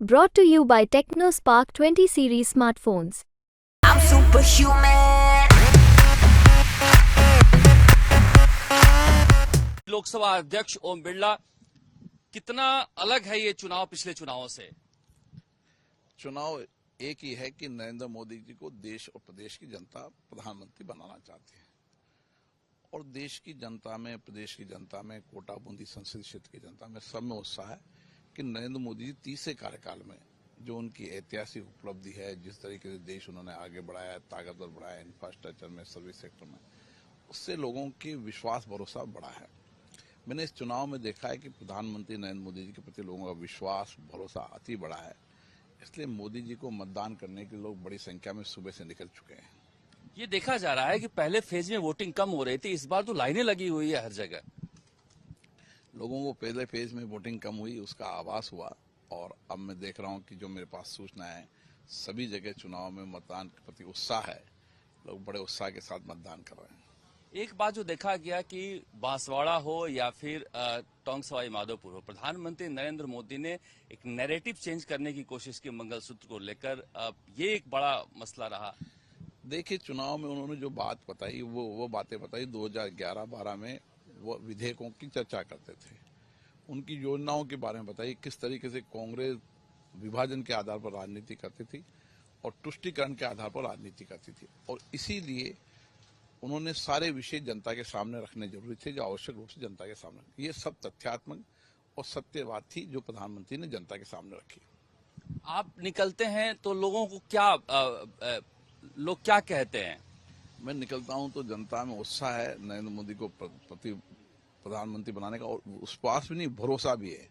Brought to you by TechnoSpark 20 series smartphones. I'm superhuman. Lok Sabha अध्यक्ष ओम बिरला, कितना अलग है ये चुनाव पिछले चुनावों से? चुनाव एक ही है कि नरेंद्र मोदी जी को देश और प्रदेश की जनता प्रधानमंत्री बनाना चाहती है और देश की जनता में, प्रदेश की जनता में, कोटा बूंदी संसदीय क्षेत्र की जनता में सब में उत्साह है कि नरेंद्र मोदी जी तीसरे कार्यकाल में जो उनकी ऐतिहासिक उपलब्धि है, जिस तरीके से देश उन्होंने आगे बढ़ाया, ताकतवर बढ़ाया इंफ्रास्ट्रक्चर में, सर्विस सेक्टर में, उससे लोगों की विश्वास भरोसा बढ़ा है। मैंने इस चुनाव में देखा है कि प्रधानमंत्री नरेंद्र मोदी जी के प्रति लोगों का विश्वास भरोसा अति बढ़ा है, इसलिए मोदी जी को मतदान करने के लोग बड़ी संख्या में सुबह से निकल चुके हैं। ये देखा जा रहा है कि पहले फेज में वोटिंग कम हो रही थी, इस बार तो लाइनें लगी हुई है हर जगह। लोगों को पहले फेज में वोटिंग कम हुई, उसका आभास हुआ और अब मैं देख रहा हूं कि जो मेरे पास सूचना है, सभी जगह चुनाव में मतदान के प्रति उत्साह है, लोग बड़े उत्साह के साथ मतदान कर रहे हैं। एक बात जो देखा गया कि बांसवाड़ा हो या फिर टोंक सवाई माधोपुर हो, प्रधानमंत्री नरेंद्र मोदी ने एक नैरेटिव चेंज करने की कोशिश की मंगलसूत्र को लेकर, ये एक बड़ा मसला रहा। देखिए, चुनाव में उन्होंने जो बात बताई वो बातें बताई 2011-12 में वो विधेयकों की चर्चा करते थे, उनकी योजनाओं के बारे में बताई, किस तरीके से कांग्रेस विभाजन के आधार पर राजनीति करती थी और तुष्टीकरण के आधार पर राजनीति करती थी, और इसीलिए उन्होंने सारे विषय जनता के सामने रखने जरूरी थे, जो आवश्यक रूप से जनता के सामने। ये सब तथ्यात्मक और सत्य बात थी जो प्रधानमंत्री ने जनता के सामने रखी। आप निकलते हैं तो लोगों को लोग क्या कहते हैं? मैं निकलता हूं तो जनता में उत्साह है नरेंद्र मोदी को प्रधानमंत्री बनाने का, और विश्वास भी नहीं, भरोसा भी है।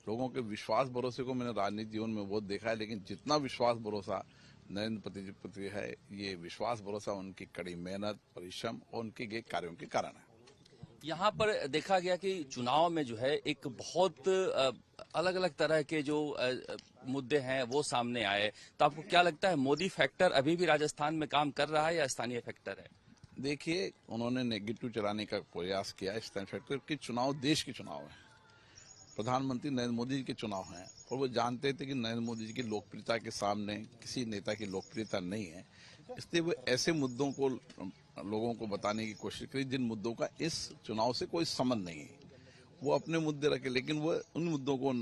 लोगों के विश्वास भरोसे को मैंने राजनीतिक जीवन में बहुत देखा है, लेकिन जितना विश्वास भरोसा नरेंद्र प्रति है, ये विश्वास भरोसा उनकी कड़ी मेहनत, परिश्रम और उनके कार्यों के कारण है। यहाँ पर देखा गया कि चुनाव में जो है एक बहुत अलग अलग तरह के जो मुद्दे हैं वो सामने आए, तो आपको क्या लगता है मोदी फैक्टर अभी भी राजस्थान में काम कर रहा है या स्थानीय फैक्टर है? देखिए, उन्होंने नेगेटिव चलाने का प्रयास किया है स्थानीय फैक्टर की। चुनाव देश के चुनाव है, प्रधानमंत्री नरेंद्र मोदी जी के चुनाव हैं, और वो जानते थे कि नरेंद्र मोदी जी की लोकप्रियता के सामने किसी नेता की लोकप्रियता नहीं है, इसलिए वो ऐसे मुद्दों को लोगों को बताने की कोशिश करी जिन मुद्दों का इस चुनाव से कोई संबंध नहीं है। वो अपने मुद्दे रखे, लेकिन वो उन मुद्दों को,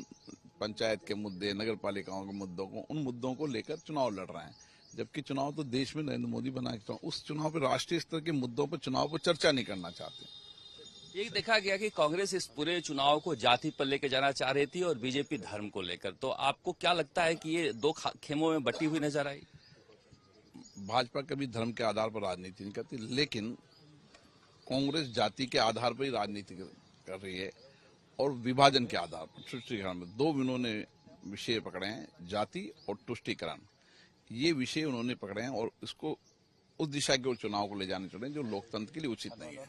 पंचायत के मुद्दे, नगर पालिकाओं के मुद्दों को, उन मुद्दों को लेकर चुनाव लड़ रहे हैं, जबकि चुनाव तो देश में नरेंद्र मोदी बना के उस चुनाव पर राष्ट्रीय स्तर के मुद्दों पर चुनाव पर चर्चा नहीं करना चाहते। एक देखा गया कि कांग्रेस इस पूरे चुनाव को जाति पर लेकर जाना चाह रही थी और बीजेपी धर्म को लेकर, तो आपको क्या लगता है कि ये दो खेमों में बटी हुई नजर आई? भाजपा कभी धर्म के आधार पर राजनीति नहीं करती, लेकिन कांग्रेस जाति के आधार पर ही राजनीति कर रही है और विभाजन के आधार पर, तुष्टीकरण में दो उन्होंने विषय पकड़े हैं, जाति और तुष्टीकरण। ये विषय उन्होंने पकड़े हैं और इसको उस दिशा की ओर चुनाव को ले जाने चले जो लोकतंत्र के लिए उचित नहीं है।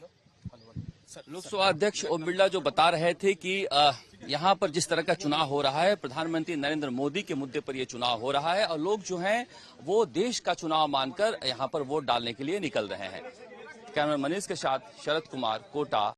लोकसभा अध्यक्ष ओम बिरला जो बता रहे थे कि यहाँ पर जिस तरह का चुनाव हो रहा है, प्रधानमंत्री नरेंद्र मोदी के मुद्दे पर यह चुनाव हो रहा है और लोग जो हैं वो देश का चुनाव मानकर यहाँ पर वोट डालने के लिए निकल रहे हैं। कैमरा मनीष के साथ शरद कुमार, कोटा।